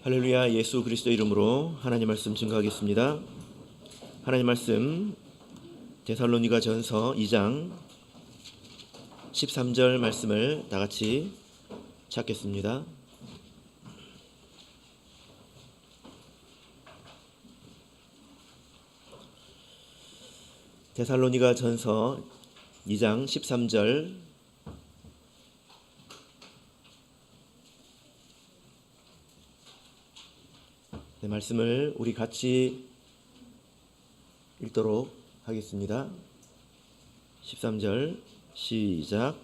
할렐루야. 예수 그리스도 이름으로 하나님 말씀 증거하겠습니다. 하나님 말씀 데살로니가 전서 2장 13절 말씀을 다 같이 찾겠습니다. 데살로니가 전서 2장 13절 말씀을 우리 같이 읽도록 하겠습니다. 13절 시작.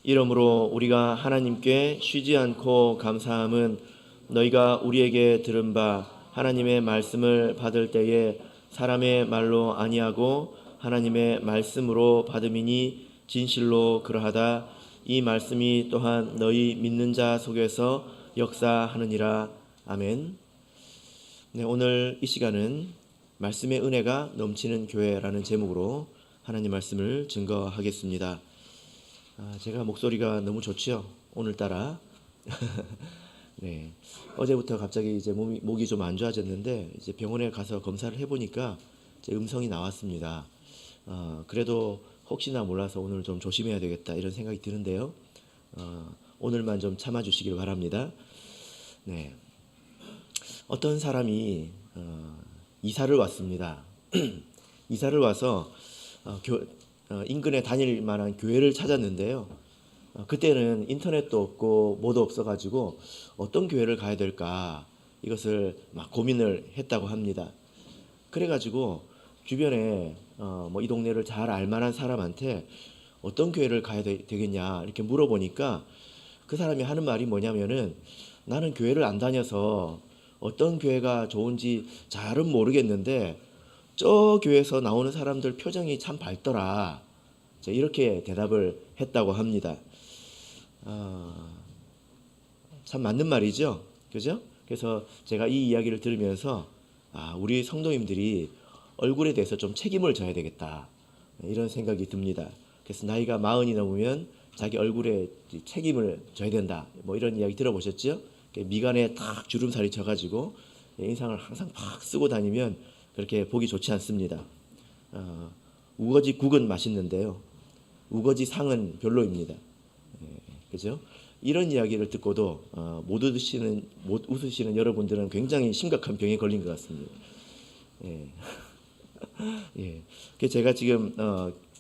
이러므로 우리가 하나님께 쉬지 않고 감사함은 너희가 우리에게 들은 바 하나님의 말씀을 받을 때에 사람의 말로 아니하고 하나님의 말씀으로 받음이니 진실로 그러하다. 이 말씀이 또한 너희 믿는 자 속에서 역사하느니라. 아멘. 네, 오늘 이 시간은 말씀의 은혜가 넘치는 교회라는 제목으로 하나님 말씀을 증거하겠습니다. 제가 목소리가 너무 좋죠? 오늘따라. 네, 어제부터 갑자기 이제 목이 좀 안 좋아졌는데 이제 병원에 가서 검사를 해보니까 제 음성이 나왔습니다. 그래도 혹시나 몰라서 오늘 좀 조심해야 되겠다 이런 생각이 드는데요. 오늘만 좀 참아주시길 바랍니다. 네. 어떤 사람이 이사를 왔습니다. 이사를 와서 인근에 다닐 만한 교회를 찾았는데요. 그때는 인터넷도 없고 뭐도 없어가지고 어떤 교회를 가야 될까 이것을 막 고민을 했다고 합니다. 그래가지고 주변에 이 동네를 잘 알만한 사람한테 어떤 교회를 가야 되겠냐 이렇게 물어보니까 그 사람이 하는 말이 뭐냐면은 나는 교회를 안 다녀서 어떤 교회가 좋은지 잘은 모르겠는데 저 교회에서 나오는 사람들 표정이 참 밝더라. 이렇게 대답을 했다고 합니다. 참 맞는 말이죠. 그죠? 그래서 제가 이 이야기를 들으면서 우리 성도님들이 얼굴에 대해서 좀 책임을 져야 되겠다. 이런 생각이 듭니다. 그래서 나이가 40이 넘으면 자기 얼굴에 책임을 져야 된다. 뭐 이런 이야기 들어보셨죠? 미간에 딱 주름살이 져가지고 인상을 항상 팍 쓰고 다니면 그렇게 보기 좋지 않습니다. 우거지 국은 맛있는데요. 우거지 상은 별로입니다. 그죠? 이런 이야기를 듣고도 못 웃으시는 여러분들은 굉장히 심각한 병에 걸린 것 같습니다. 예. 제가 지금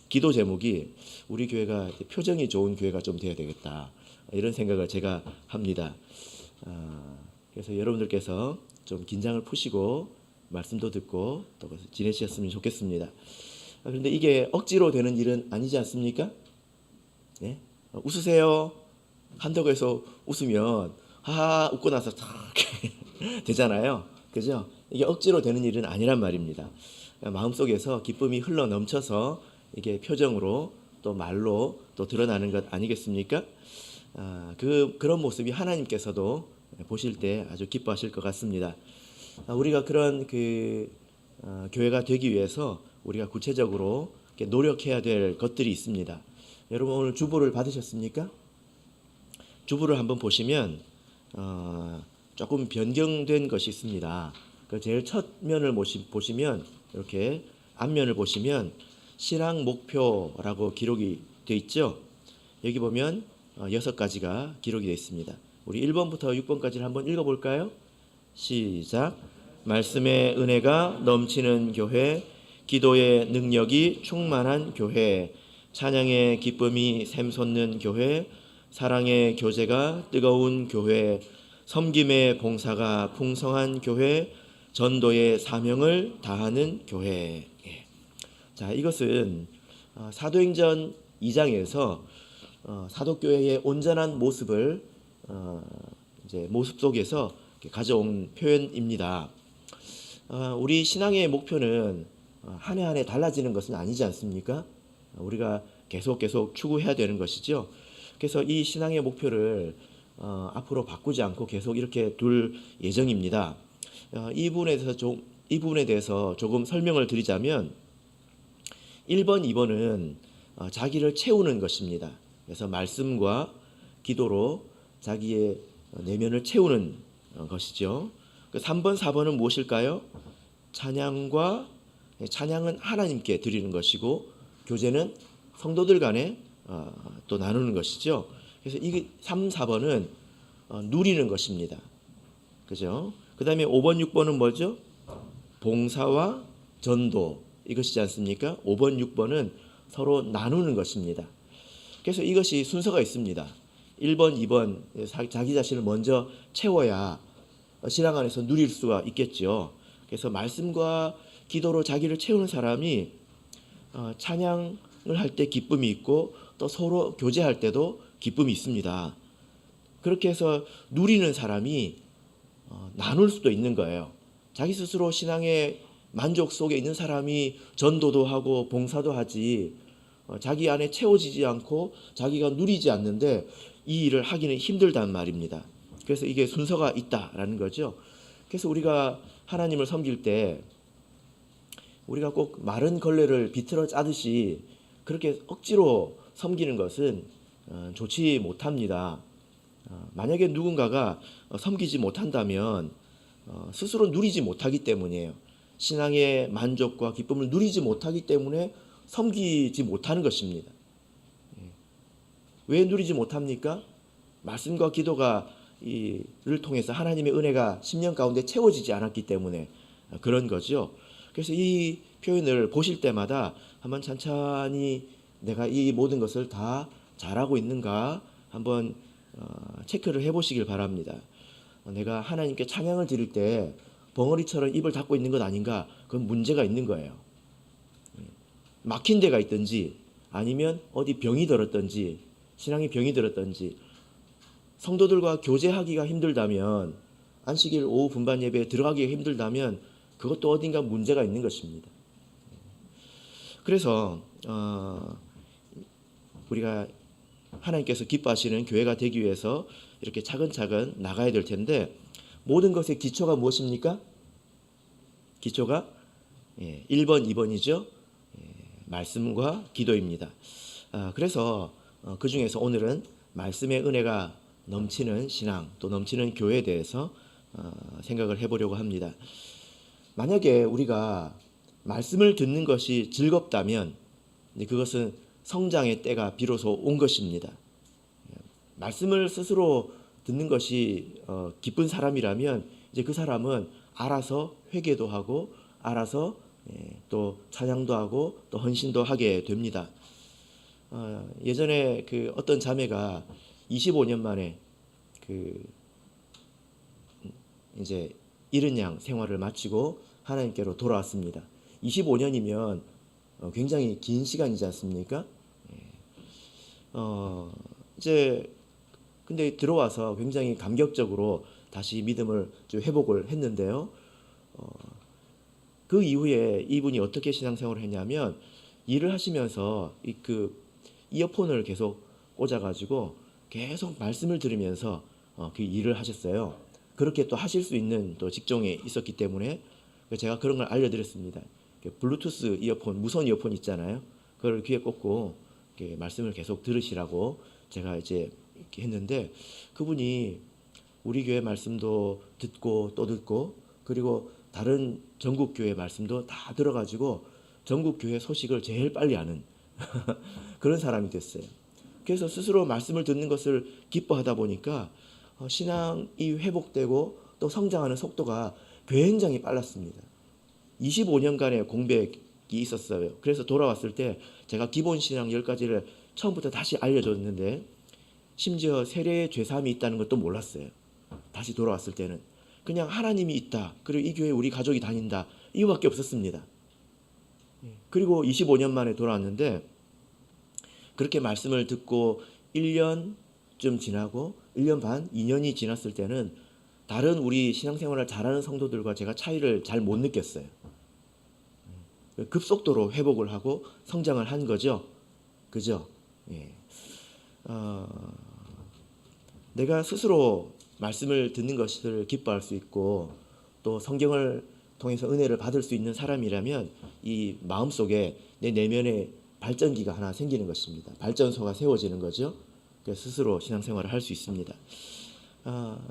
기도 제목이 우리 교회가 표정이 좋은 교회가 좀 돼야 되겠다. 이런 생각을 제가 합니다. 그래서 여러분들께서 좀 긴장을 푸시고 말씀도 듣고 또 지내셨으면 좋겠습니다. 그런데 이게 억지로 되는 일은 아니지 않습니까? 네? 웃으세요 한다고 해서 웃으면 하하 웃고 나서 탁 되잖아요. 그죠? 이게 억지로 되는 일은 아니란 말입니다. 마음속에서 기쁨이 흘러 넘쳐서 이게 표정으로 또 말로 또 드러나는 것 아니겠습니까? 그런 모습이 하나님께서도 보실 때 아주 기뻐하실 것 같습니다. 우리가 그런 교회가 되기 위해서 우리가 구체적으로 노력해야 될 것들이 있습니다. 여러분 오늘 주보를 받으셨습니까? 주보를 한번 보시면 조금 변경된 것이 있습니다. 제일 첫 면을 보시면 이렇게 앞면을 보시면 신앙 목표라고 기록이 되어 있죠. 여기 보면 6가지가 기록이 되어 있습니다. 우리 1번부터 6번까지를 한번 읽어볼까요? 시작. 말씀의 은혜가 넘치는 교회, 기도의 능력이 충만한 교회, 찬양의 기쁨이 샘솟는 교회, 사랑의 교제가 뜨거운 교회, 섬김의 봉사가 풍성한 교회, 전도의 사명을 다하는 교회. 자, 이것은 사도행전 2장에서 사도교회의 온전한 모습을 이제 모습 속에서 가져온 표현입니다. 우리 신앙의 목표는 한 해 한 해 달라지는 것은 아니지 않습니까? 우리가 계속 추구해야 되는 것이죠. 그래서 이 신앙의 목표를 앞으로 바꾸지 않고 계속 이렇게 둘 예정입니다. 이 부분에 대해서 조금 설명을 드리자면 1번, 2번은 자기를 채우는 것입니다. 그래서 말씀과 기도로 자기의 내면을 채우는 것이죠. 그 3번, 4번은 무엇일까요? 찬양은 하나님께 드리는 것이고 교제는 성도들 간에 또 나누는 것이죠. 그래서 이 3, 4번은 누리는 것입니다. 그죠? 그 다음에 5번, 6번은 뭐죠? 봉사와 전도 이것이지 않습니까? 5번, 6번은 서로 나누는 것입니다. 그래서 이것이 순서가 있습니다. 1번, 2번 자기 자신을 먼저 채워야 신앙 안에서 누릴 수가 있겠죠. 그래서 말씀과 기도로 자기를 채우는 사람이 찬양을 할 때 기쁨이 있고 또 서로 교제할 때도 기쁨이 있습니다. 그렇게 해서 누리는 사람이 나눌 수도 있는 거예요. 자기 스스로 신앙의 만족 속에 있는 사람이 전도도 하고 봉사도 하지 자기 안에 채워지지 않고 자기가 누리지 않는데 이 일을 하기는 힘들단 말입니다. 그래서 이게 순서가 있다라는 거죠. 그래서 우리가 하나님을 섬길 때 우리가 꼭 마른 걸레를 비틀어 짜듯이 그렇게 억지로 섬기는 것은 좋지 못합니다. 만약에 누군가가 섬기지 못한다면 스스로 누리지 못하기 때문이에요. 신앙의 만족과 기쁨을 누리지 못하기 때문에 섬기지 못하는 것입니다. 왜 누리지 못합니까? 말씀과 기도가 이를 통해서 하나님의 은혜가 10년 가운데 채워지지 않았기 때문에 그런 거죠. 그래서 이 표현을 보실 때마다 한번 찬찬히 내가 이 모든 것을 다 잘하고 있는가 한번 체크를 해보시길 바랍니다. 내가 하나님께 찬양을 드릴 때 벙어리처럼 입을 닫고 있는 것 아닌가? 그건 문제가 있는 거예요. 막힌 데가 있든지 아니면 어디 병이 들었든지 신앙이 병이 들었든지 성도들과 교제하기가 힘들다면 안식일 오후 분반 예배에 들어가기가 힘들다면 그것도 어딘가 문제가 있는 것입니다. 그래서 우리가 하나님께서 기뻐하시는 교회가 되기 위해서 이렇게 차근차근 나가야 될 텐데 모든 것의 기초가 무엇입니까? 기초가 1번, 2번이죠. 말씀과 기도입니다. 그래서 그 중에서 오늘은 말씀의 은혜가 넘치는 신앙 또 넘치는 교회에 대해서 생각을 해보려고 합니다. 만약에 우리가 말씀을 듣는 것이 즐겁다면 그것은 성장의 때가 비로소 온 것입니다. 말씀을 스스로 듣는 것이 기쁜 사람이라면 이제 그 사람은 알아서 회개도 하고 알아서 또 찬양도 하고 또 헌신도 하게 됩니다. 예전에 그 어떤 자매가 25년 만에 그 이제 이른 양 생활을 마치고 하나님께로 돌아왔습니다. 25년이면 굉장히 긴 시간이지 않습니까? 이제 근데 들어와서 굉장히 감격적으로 다시 믿음을 좀 회복을 했는데요. 그 이후에 이분이 어떻게 신앙생활을 했냐면 일을 하시면서 그 이어폰을 계속 꽂아가지고 계속 말씀을 들으면서 그 일을 하셨어요. 그렇게 또 하실 수 있는 또 직종에 있었기 때문에 제가 그런 걸 알려드렸습니다. 블루투스 이어폰, 무선 이어폰 있잖아요. 그걸 귀에 꽂고 말씀을 계속 들으시라고 제가 이제 이렇게 했는데 그분이 우리 교회 말씀도 듣고 또 듣고 그리고 다른 전국 교회 말씀도 다 들어가지고 전국 교회 소식을 제일 빨리 아는 그런 사람이 됐어요. 그래서 스스로 말씀을 듣는 것을 기뻐하다 보니까 신앙이 회복되고 또 성장하는 속도가 굉장히 빨랐습니다. 25년간의 공백이 있었어요. 그래서 돌아왔을 때 제가 기본 신앙 10가지를 처음부터 다시 알려줬는데 심지어 세례의 죄사함이 있다는 것도 몰랐어요. 다시 돌아왔을 때는 그냥 하나님이 있다. 그리고 이 교회 우리 가족이 다닌다. 이거밖에 없었습니다. 그리고 25년 만에 돌아왔는데 그렇게 말씀을 듣고 1년쯤 지나고 1년 반, 2년이 지났을 때는 다른 우리 신앙생활을 잘하는 성도들과 제가 차이를 잘 못 느꼈어요. 급속도로 회복을 하고 성장을 한 거죠. 그죠? 예. 내가 스스로 말씀을 듣는 것을 기뻐할 수 있고 또 성경을 통해서 은혜를 받을 수 있는 사람이라면 이 마음속에 내 내면에 발전기가 하나 생기는 것입니다. 발전소가 세워지는 거죠. 그래서 스스로 신앙생활을 할 수 있습니다.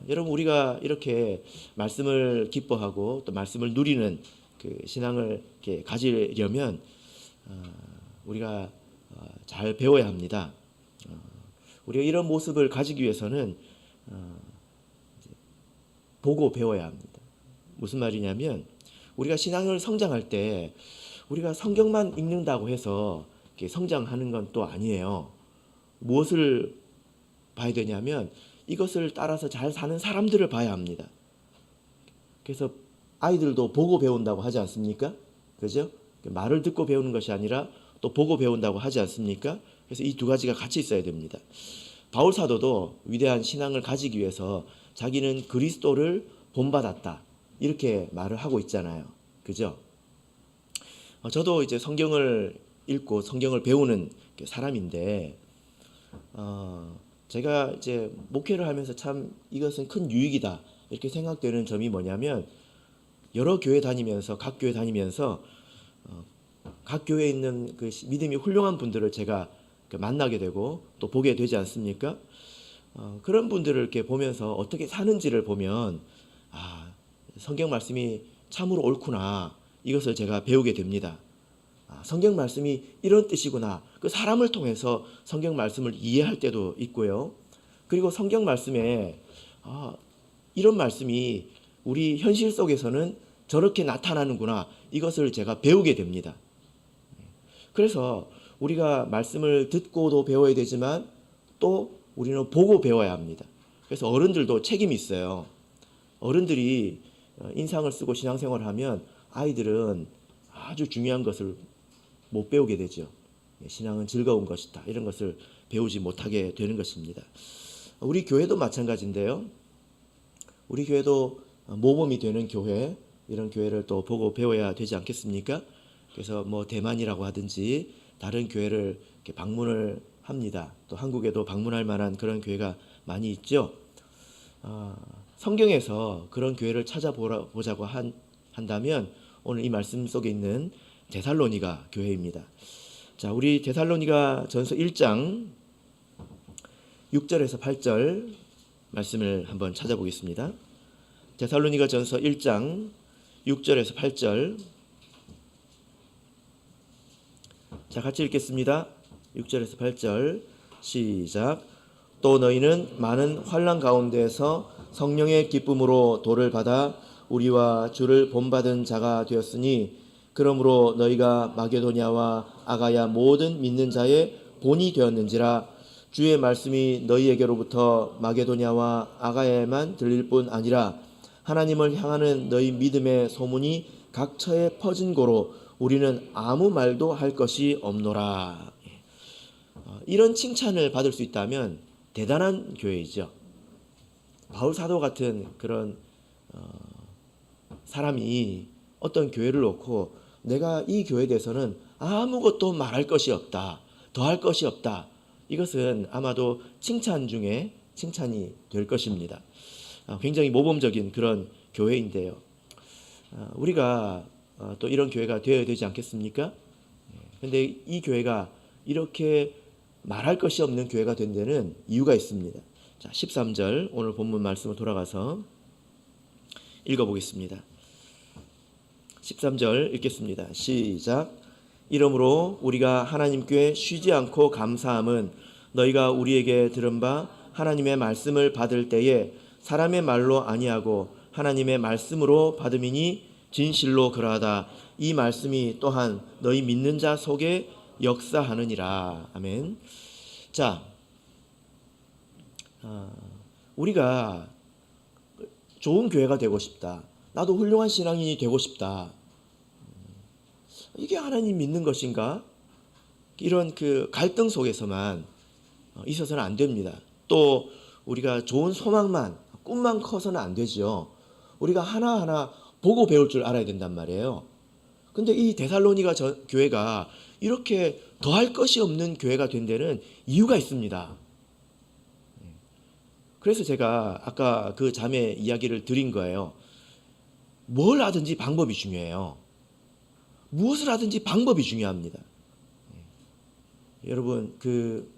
여러분 우리가 이렇게 말씀을 기뻐하고 또 말씀을 누리는 그 신앙을 이렇게 가지려면 우리가 잘 배워야 합니다. 우리가 이런 모습을 가지기 위해서는 보고 배워야 합니다. 무슨 말이냐면 우리가 신앙을 성장할 때 우리가 성경만 읽는다고 해서 이렇게 성장하는 건 또 아니에요. 무엇을 봐야 되냐면 이것을 따라서 잘 사는 사람들을 봐야 합니다. 그래서 아이들도 보고 배운다고 하지 않습니까? 그죠? 말을 듣고 배우는 것이 아니라 또 보고 배운다고 하지 않습니까? 그래서 이 두 가지가 같이 있어야 됩니다. 바울 사도도 위대한 신앙을 가지기 위해서 자기는 그리스도를 본받았다 이렇게 말을 하고 있잖아요. 그죠? 저도 이제 성경을 읽고 성경을 배우는 사람인데 제가 이제 목회를 하면서 참 이것은 큰 유익이다 이렇게 생각되는 점이 뭐냐면 여러 교회 다니면서 각 교회 다니면서 각 교회에 있는 그 믿음이 훌륭한 분들을 제가 만나게 되고 또 보게 되지 않습니까? 그런 분들을 이렇게 보면서 어떻게 사는지를 보면 성경 말씀이 참으로 옳구나 이것을 제가 배우게 됩니다. 성경 말씀이 이런 뜻이구나. 그 사람을 통해서 성경 말씀을 이해할 때도 있고요. 그리고 성경 말씀에 이런 말씀이 우리 현실 속에서는 저렇게 나타나는구나. 이것을 제가 배우게 됩니다. 그래서 우리가 말씀을 듣고도 배워야 되지만 또 우리는 보고 배워야 합니다. 그래서 어른들도 책임이 있어요. 어른들이 인상을 쓰고 신앙생활을 하면 아이들은 아주 중요한 것을 못 배우게 되죠. 신앙은 즐거운 것이다. 이런 것을 배우지 못하게 되는 것입니다. 우리 교회도 마찬가지인데요. 우리 교회도 모범이 되는 교회, 이런 교회를 또 보고 배워야 되지 않겠습니까? 그래서 뭐 대만이라고 하든지 다른 교회를 이렇게 방문을 합니다. 또 한국에도 방문할 만한 그런 교회가 많이 있죠. 성경에서 그런 교회를 찾아보자고 한다면 오늘 이 말씀 속에 있는 데살로니가 교회입니다. 자, 우리 데살로니가 전서 1장 6절에서 8절 말씀을 한번 찾아보겠습니다. 데살로니가 전서 1장 6절에서 8절. 자, 같이 읽겠습니다. 6절에서 8절 시작. 또 너희는 많은 환난 가운데에서 성령의 기쁨으로 도를 받아 우리와 주를 본받은 자가 되었으니 그러므로 너희가 마게도냐와 아가야 모든 믿는 자의 본이 되었는지라. 주의 말씀이 너희에게로부터 마게도냐와 아가야에만 들릴 뿐 아니라 하나님을 향하는 너희 믿음의 소문이 각처에 퍼진 고로 우리는 아무 말도 할 것이 없노라. 이런 칭찬을 받을 수 있다면 대단한 교회이죠. 바울 사도 같은 그런 사람이 어떤 교회를 놓고 내가 이 교회에 대해서는 아무것도 말할 것이 없다, 더할 것이 없다. 이것은 아마도 칭찬 중에 칭찬이 될 것입니다. 굉장히 모범적인 그런 교회인데요. 우리가 또 이런 교회가 되어야 되지 않겠습니까? 그런데 이 교회가 이렇게 말할 것이 없는 교회가 된 데는 이유가 있습니다. 자, 13절 오늘 본문 말씀으로 돌아가서 읽어보겠습니다. 13절 읽겠습니다. 시작. 이러므로 우리가 하나님께 쉬지 않고 감사함은 너희가 우리에게 들은 바 하나님의 말씀을 받을 때에 사람의 말로 아니하고 하나님의 말씀으로 받음이니 진실로 그러하다. 이 말씀이 또한 너희 믿는 자 속에 역사하느니라. 아멘. 자, 우리가 좋은 교회가 되고 싶다. 나도 훌륭한 신앙인이 되고 싶다. 이게 하나님 믿는 것인가? 이런 그 갈등 속에서만 있어서는 안 됩니다. 또 우리가 좋은 소망만, 꿈만 커서는 안 되죠. 우리가 하나하나 보고 배울 줄 알아야 된단 말이에요. 근데 이 데살로니가 교회가 이렇게 더할 것이 없는 교회가 된 데는 이유가 있습니다. 그래서 제가 아까 그 자매 이야기를 드린 거예요. 뭘 하든지 방법이 중요해요. 무엇을 하든지 방법이 중요합니다. 여러분 그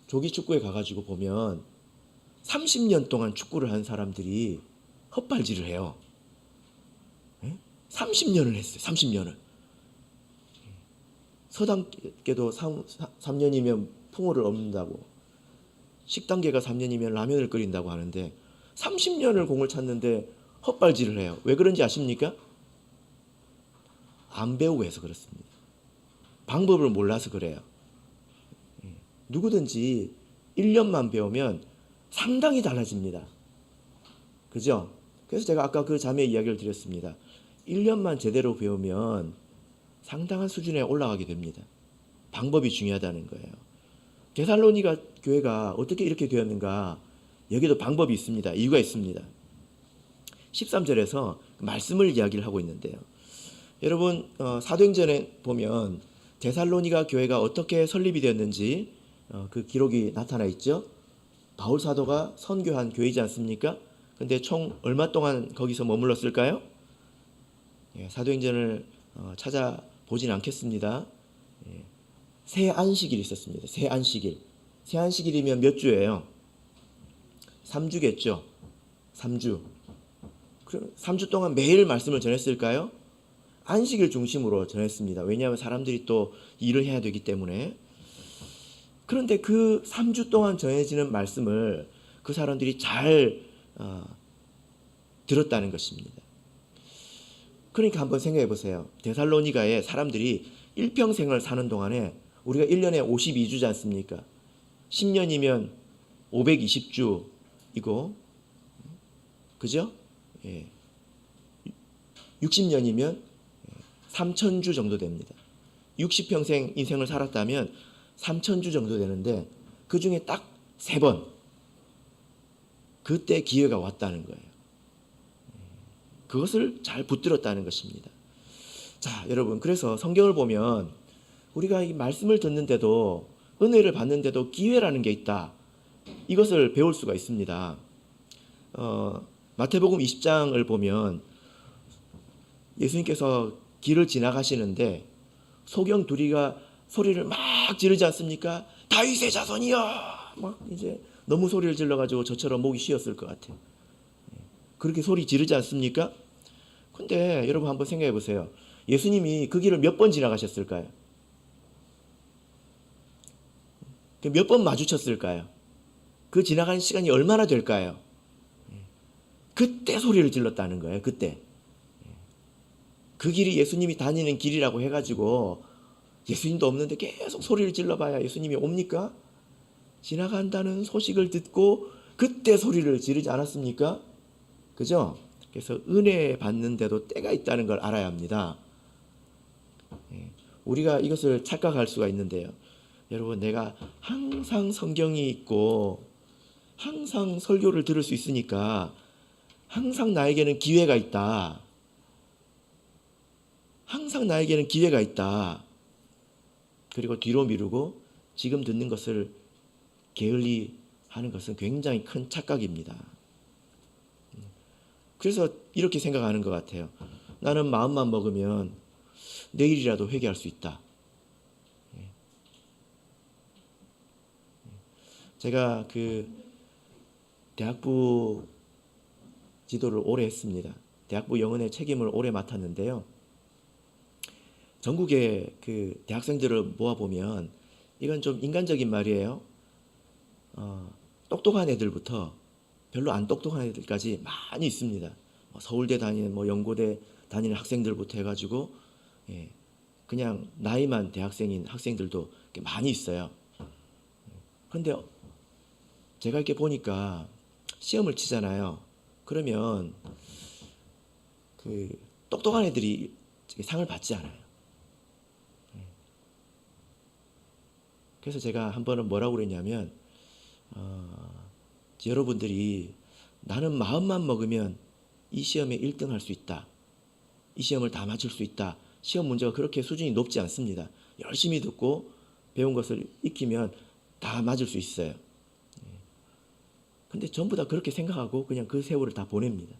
조기 축구에 가가지고 보면 30년 동안 축구를 한 사람들이 헛발질을 해요. 30년을 했어요. 30년을. 서당계도 3년이면 풍어를 얻는다고, 식당계가 3년이면 라면을 끓인다고 하는데 30년을 공을 찼는데 헛발질을 해요. 왜 그런지 아십니까? 안 배우고 해서 그렇습니다. 방법을 몰라서 그래요. 누구든지 1년만 배우면 상당히 달라집니다. 그죠? 그래서 제가 아까 그 자매 이야기를 드렸습니다. 1년만 제대로 배우면 상당한 수준에 올라가게 됩니다. 방법이 중요하다는 거예요. 데살로니가 교회가 어떻게 이렇게 되었는가? 여기도 방법이 있습니다. 이유가 있습니다. 13절에서 말씀을 이야기를 하고 있는데요. 여러분, 사도행전에 보면 데살로니가 교회가 어떻게 설립이 되었는지 그 기록이 나타나 있죠. 바울 사도가 선교한 교회이지 않습니까? 근데 총 얼마 동안 거기서 머물렀을까요? 사도행전을 찾아보진 않겠습니다. 새 안식일이 있었습니다. 새 안식일. 새 안식일이면 몇 주예요? 3주겠죠. 3주. 그럼 3주 동안 매일 말씀을 전했을까요? 안식일 중심으로 전했습니다. 왜냐하면 사람들이 또 일을 해야 되기 때문에. 그런데 그 3주 동안 전해지는 말씀을 그 사람들이 잘 들었다는 것입니다. 그러니까 한번 생각해 보세요. 데살로니가에 사람들이 일평생을 사는 동안에 우리가 1년에 52주지 않습니까? 10년이면 520주이고, 그죠? 60년이면 3000주 정도 됩니다. 60평생 인생을 살았다면 3000주 정도 되는데 그 중에 딱 3번 그때 기회가 왔다는 거예요. 그것을 잘 붙들었다는 것입니다. 자, 여러분, 그래서 성경을 보면 우리가 이 말씀을 듣는데도, 은혜를 받는데도 기회라는 게 있다. 이것을 배울 수가 있습니다. 마태복음 20장을 보면 예수님께서 길을 지나가시는데 소경 둘이가 소리를 막 지르지 않습니까? 다윗의 자손이여! 막 이제 너무 소리를 질러가지고 저처럼 목이 쉬었을 것 같아요. 그렇게 소리 지르지 않습니까? 근데 여러분 한번 생각해 보세요. 예수님이 그 길을 몇 번 지나가셨을까요? 몇 번 마주쳤을까요? 그 지나가는 시간이 얼마나 될까요? 그때 소리를 질렀다는 거예요. 그때. 그 길이 예수님이 다니는 길이라고 해가지고 예수님도 없는데 계속 소리를 질러봐야 예수님이 옵니까? 지나간다는 소식을 듣고 그때 소리를 지르지 않았습니까? 그죠? 그래서 은혜 받는데도 때가 있다는 걸 알아야 합니다. 우리가 이것을 착각할 수가 있는데요. 여러분, 내가 항상 성경이 있고 항상 설교를 들을 수 있으니까 항상 나에게는 기회가 있다. 항상 나에게는 기회가 있다. 그리고 뒤로 미루고 지금 듣는 것을 게을리 하는 것은 굉장히 큰 착각입니다. 그래서 이렇게 생각하는 것 같아요. 나는 마음만 먹으면 내일이라도 회개할 수 있다. 제가 그 대학부 지도를 오래 했습니다. 대학부 영어의 책임을 오래 맡았는데요. 전국의 그 대학생들을 모아보면 이건 좀 인간적인 말이에요. 똑똑한 애들부터 별로 안 똑똑한 애들까지 많이 있습니다. 서울대 다니는 연고대 다니는 학생들부터 해가지고 그냥 나이만 대학생인 학생들도 많이 있어요. 그런데 제가 이렇게 보니까 시험을 치잖아요. 그러면 그 똑똑한 애들이 상을 받지 않아요. 그래서 제가 한 번은 뭐라고 그랬냐면 여러분들이 나는 마음만 먹으면 이 시험에 1등 할 수 있다. 이 시험을 다 맞출 수 있다. 시험 문제가 그렇게 수준이 높지 않습니다. 열심히 듣고 배운 것을 익히면 다 맞을 수 있어요. 근데 전부 다 그렇게 생각하고 그냥 그 세월을 다 보냅니다.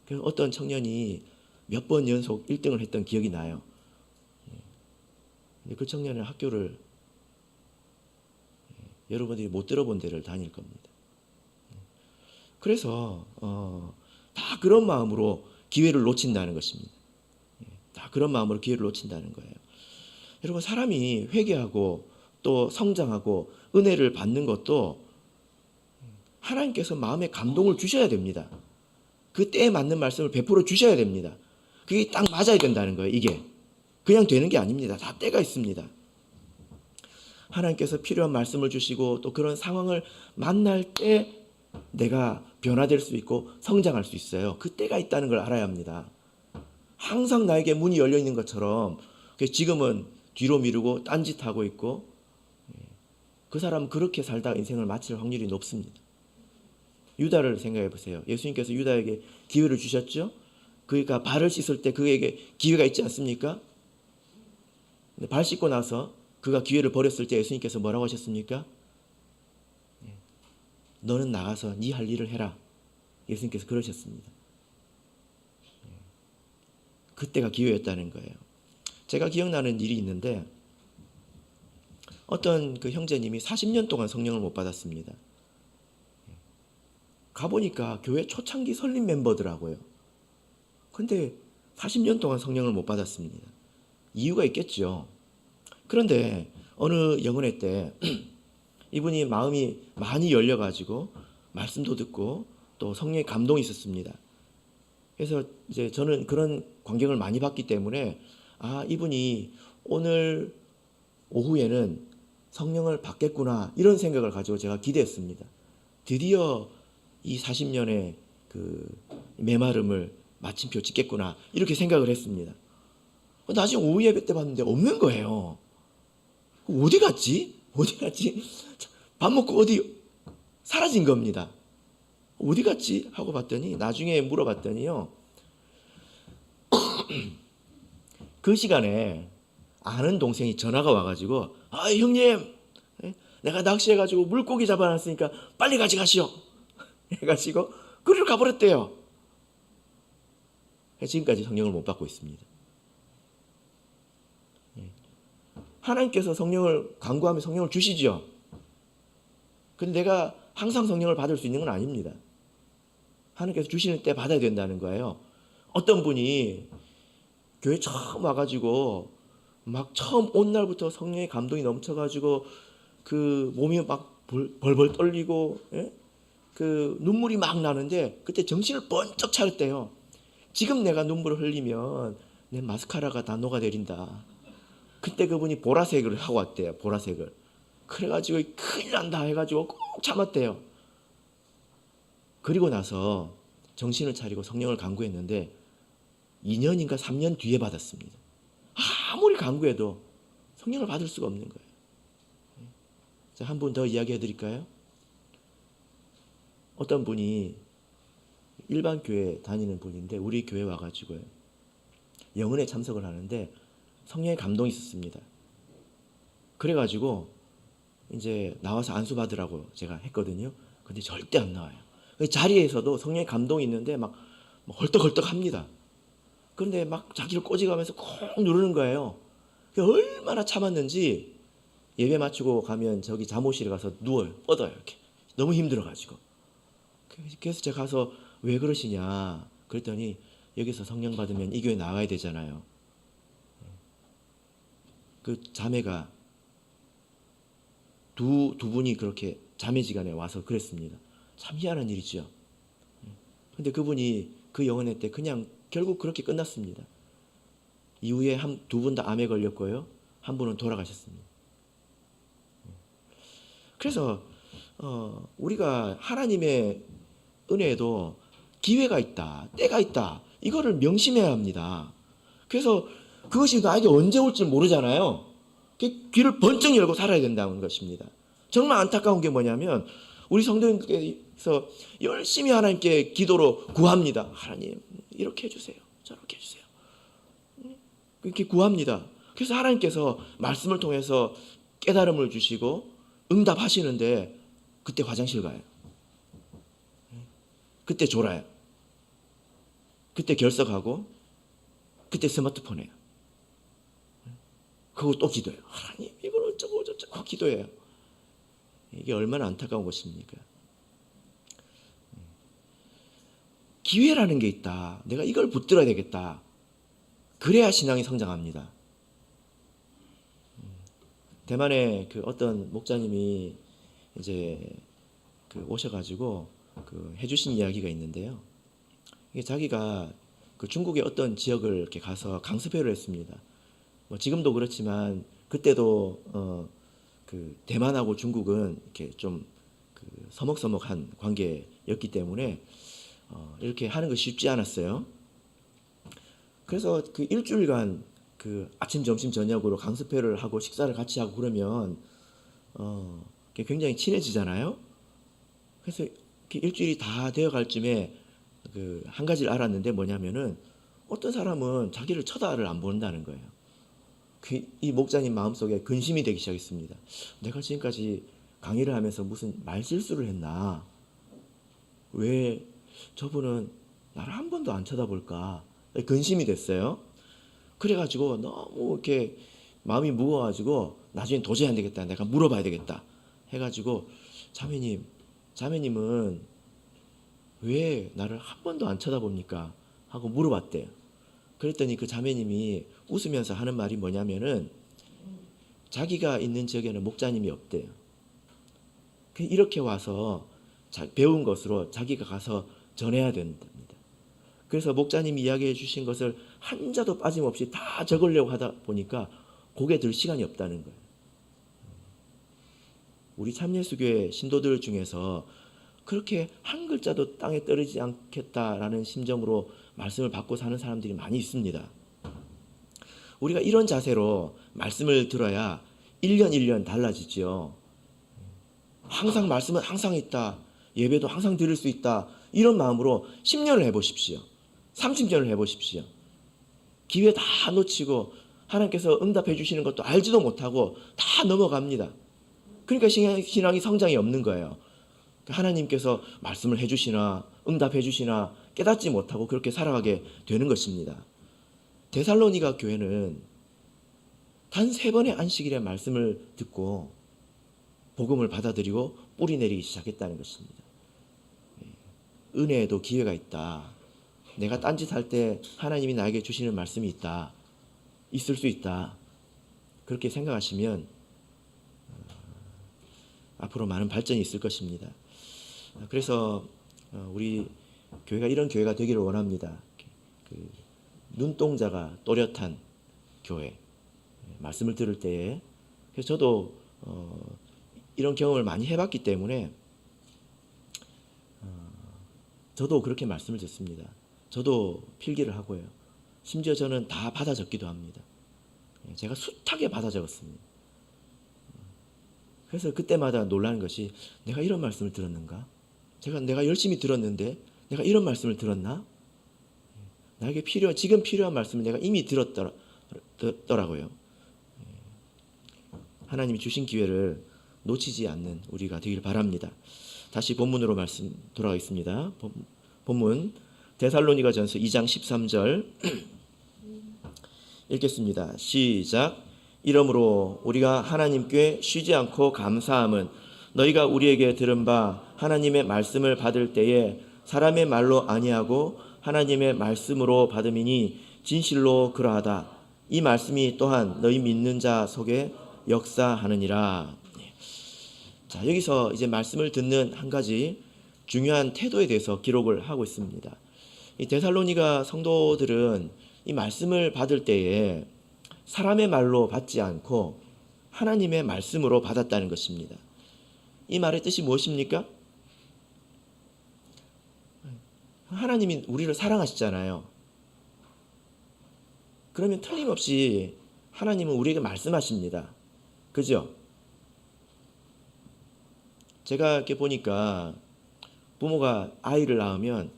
그래서 어떤 청년이 몇 번 연속 1등을 했던 기억이 나요. 근데 그 청년은 학교를 여러분들이 못 들어본 데를 다닐 겁니다. 그래서 다 그런 마음으로 기회를 놓친다는 것입니다. 다 그런 마음으로 기회를 놓친다는 거예요. 여러분, 사람이 회개하고 또 성장하고 은혜를 받는 것도 하나님께서 마음에 감동을 주셔야 됩니다. 그 때에 맞는 말씀을 베풀어 주셔야 됩니다. 그게 딱 맞아야 된다는 거예요. 이게 그냥 되는 게 아닙니다. 다 때가 있습니다. 하나님께서 필요한 말씀을 주시고 또 그런 상황을 만날 때 내가 변화될 수 있고 성장할 수 있어요. 그 때가 있다는 걸 알아야 합니다. 항상 나에게 문이 열려 있는 것처럼 지금은 뒤로 미루고 딴짓하고 있고, 그 사람은 그렇게 살다 인생을 마칠 확률이 높습니다. 유다를 생각해 보세요. 예수님께서 유다에게 기회를 주셨죠. 그가 발을 씻을 때 그에게 기회가 있지 않습니까? 근데 발 씻고 나서 그가 기회를 버렸을 때 예수님께서 뭐라고 하셨습니까? 너는 나가서 네 할 일을 해라. 예수님께서 그러셨습니다. 그때가 기회였다는 거예요. 제가 기억나는 일이 있는데, 어떤 그 형제님이 40년 동안 성령을 못 받았습니다. 가보니까 교회 초창기 설립 멤버더라고요. 근데 40년 동안 성령을 못 받았습니다. 이유가 있겠죠. 그런데 어느 영혼회 때 이분이 마음이 많이 열려가지고 말씀도 듣고 또 성령의 감동이 있었습니다. 그래서 이제 저는 그런 광경을 많이 봤기 때문에 이분이 오늘 오후에는 성령을 받겠구나, 이런 생각을 가지고 제가 기대했습니다. 드디어 이 40년의 그 메마름을 마침표 찍겠구나, 이렇게 생각을 했습니다. 나중에 오후 예배 때 봤는데 없는 거예요. 어디 갔지? 밥 먹고 어디 사라진 겁니다. 어디 갔지? 하고 봤더니, 나중에 물어봤더니요, 그 시간에 아는 동생이 전화가 와가지고, 형님, 내가 낚시해가지고 물고기 잡아놨으니까 빨리 가져가시오. 해가지고 그리로 가버렸대요. 지금까지 성령을 못 받고 있습니다. 하나님께서 성령을 간구하면 성령을 주시죠. 근데 내가 항상 성령을 받을 수 있는 건 아닙니다. 하나님께서 주시는 때 받아야 된다는 거예요. 어떤 분이 교회 처음 와가지고 막 처음 온 날부터 성령의 감동이 넘쳐가지고 그 몸이 막 벌벌 떨리고, 그 눈물이 막 나는데 그때 정신을 번쩍 차렸대요. 지금 내가 눈물을 흘리면 내 마스카라가 다 녹아내린다. 그때 그분이 보라색을 하고 왔대요. 보라색을. 그래가지고 큰일 난다 해가지고 꼭 참았대요. 그리고 나서 정신을 차리고 성령을 간구했는데 2년인가 3년 뒤에 받았습니다. 아무리 간구해도 성령을 받을 수가 없는 거예요. 자, 한 분 더 이야기해 드릴까요? 어떤 분이 일반 교회 다니는 분인데 우리 교회 와가지고요, 영은에 참석을 하는데 성령의 감동이 있었습니다. 그래가지고 이제 나와서 안수 받으라고 제가 했거든요. 근데 절대 안 나와요. 자리에서도 성령의 감동이 있는데 막 헐떡헐떡 합니다. 그런데 막 자기를 꼬집어가면서 콕 누르는 거예요. 얼마나 참았는지 예배 마치고 가면 저기 잠옷실에 가서 누워요. 뻗어요. 이렇게. 너무 힘들어가지고. 그래서 제가 가서 왜 그러시냐 그랬더니, 여기서 성령 받으면 이 교회 나가야 되잖아요. 그 자매가 두 분이 그렇게 자매지간에 와서 그랬습니다. 참 희한한 일이죠. 근데 그분이 그 영혼회 때 그냥 결국 그렇게 끝났습니다. 이후에 두 분 다 암에 걸렸고요, 한 분은 돌아가셨습니다. 그래서 우리가 하나님의 은혜에도 기회가 있다, 때가 있다, 이거를 명심해야 합니다. 그래서 그것이 나에게 언제 올지 모르잖아요. 귀를 번쩍 열고 살아야 된다는 것입니다. 정말 안타까운 게 뭐냐면, 우리 성도님께서 열심히 하나님께 기도로 구합니다. 하나님 이렇게 해주세요, 저렇게 해주세요, 이렇게 구합니다. 그래서 하나님께서 말씀을 통해서 깨달음을 주시고 응답하시는데, 그때 화장실 가요. 그때 졸아요. 그때 결석하고 그때 스마트폰 해요. 그리고 또 기도해요. 하나님 이걸 어쩌고 저쩌고 기도해요. 이게 얼마나 안타까운 것입니까? 기회라는 게 있다. 내가 이걸 붙들어야 되겠다. 그래야 신앙이 성장합니다. 대만에 그 어떤 목사님이 이제 그 오셔가지고 그 해주신 이야기가 있는데요. 이게 자기가 그 중국의 어떤 지역을 이렇게 가서 강습회를 했습니다. 뭐 지금도 그렇지만 그때도 그 대만하고 중국은 이렇게 좀 그 서먹서먹한 관계였기 때문에 이렇게 하는 것이 쉽지 않았어요. 그래서 그 일주일간 그 아침, 점심, 저녁으로 강습회를 하고 식사를 같이 하고 그러면 굉장히 친해지잖아요. 그래서 일주일이 다 되어갈 쯤에 그 한 가지를 알았는데 뭐냐면은 어떤 사람은 자기를 쳐다를 안 본다는 거예요. 이 목사님 마음속에 근심이 되기 시작했습니다. 내가 지금까지 강의를 하면서 무슨 말실수를 했나? 왜 저분은 나를 한 번도 안 쳐다볼까? 근심이 됐어요. 그래가지고 너무 이렇게 마음이 무거워가지고 나중엔 도저히 안 되겠다. 내가 물어봐야 되겠다. 해가지고 자매님은 왜 나를 한 번도 안 쳐다봅니까? 하고 물어봤대요. 그랬더니 그 자매님이 웃으면서 하는 말이 뭐냐면은 자기가 있는 지역에는 목자님이 없대요. 이렇게 와서 배운 것으로 자기가 가서 전해야 된답니다. 그래서 목자님이 이야기해 주신 것을 한자도 빠짐없이 다 적으려고 하다 보니까 고개 들 시간이 없다는 거예요. 우리 참예수교회 신도들 중에서 그렇게 한 글자도 땅에 떨어지지 않겠다라는 심정으로 말씀을 받고 사는 사람들이 많이 있습니다. 우리가 이런 자세로 말씀을 들어야 1년 1년 달라지죠. 항상 말씀은 항상 있다. 예배도 항상 드릴 수 있다. 이런 마음으로 10년을 해보십시오. 30년을 해보십시오. 기회 다 놓치고 하나님께서 응답해 주시는 것도 알지도 못하고 다 넘어갑니다. 그러니까 신앙이 성장이 없는 거예요. 하나님께서 말씀을 해주시나 응답해 주시나 깨닫지 못하고 그렇게 살아가게 되는 것입니다. 데살로니가 교회는 단 3번의 안식일에 말씀을 듣고 복음을 받아들이고 뿌리 내리기 시작했다는 것입니다. 은혜에도 기회가 있다. 내가 딴짓할 때 하나님이 나에게 주시는 말씀이 있다. 있을 수 있다. 그렇게 생각하시면 앞으로 많은 발전이 있을 것입니다. 그래서 우리 교회가 이런 교회가 되기를 원합니다. 그 눈동자가 또렷한 교회. 말씀을 들을 때에. 그래서 저도 이런 경험을 많이 해봤기 때문에 저도 그렇게 말씀을 듣습니다. 저도 필기를 하고요. 심지어 저는 다 받아 적기도 합니다. 제가 숱하게 받아 적었습니다. 그래서 그때마다 놀라는 것이 내가 이런 말씀을 들었는가? 내가 열심히 들었는데 내가 이런 말씀을 들었나? 나에게 지금 필요한 말씀을 내가 이미 들었더라고요. 하나님이 주신 기회를 놓치지 않는 우리가 되길 바랍니다. 다시 본문으로 말씀 돌아가겠습니다. 본문 데살로니가전서 2장 13절 읽겠습니다. 시작. 이러므로 우리가 하나님께 쉬지 않고 감사함은 너희가 우리에게 들은 바 하나님의 말씀을 받을 때에 사람의 말로 아니하고 하나님의 말씀으로 받음이니 진실로 그러하다. 이 말씀이 또한 너희 믿는 자 속에 역사하느니라. 자, 여기서 이제 말씀을 듣는 한 가지 중요한 태도에 대해서 기록을 하고 있습니다. 이 데살로니가 성도들은 이 말씀을 받을 때에 사람의 말로 받지 않고 하나님의 말씀으로 받았다는 것입니다. 이 말의 뜻이 무엇입니까? 하나님이 우리를 사랑하시잖아요. 그러면 틀림없이 하나님은 우리에게 말씀하십니다. 그죠? 제가 이렇게 보니까 부모가 아이를 낳으면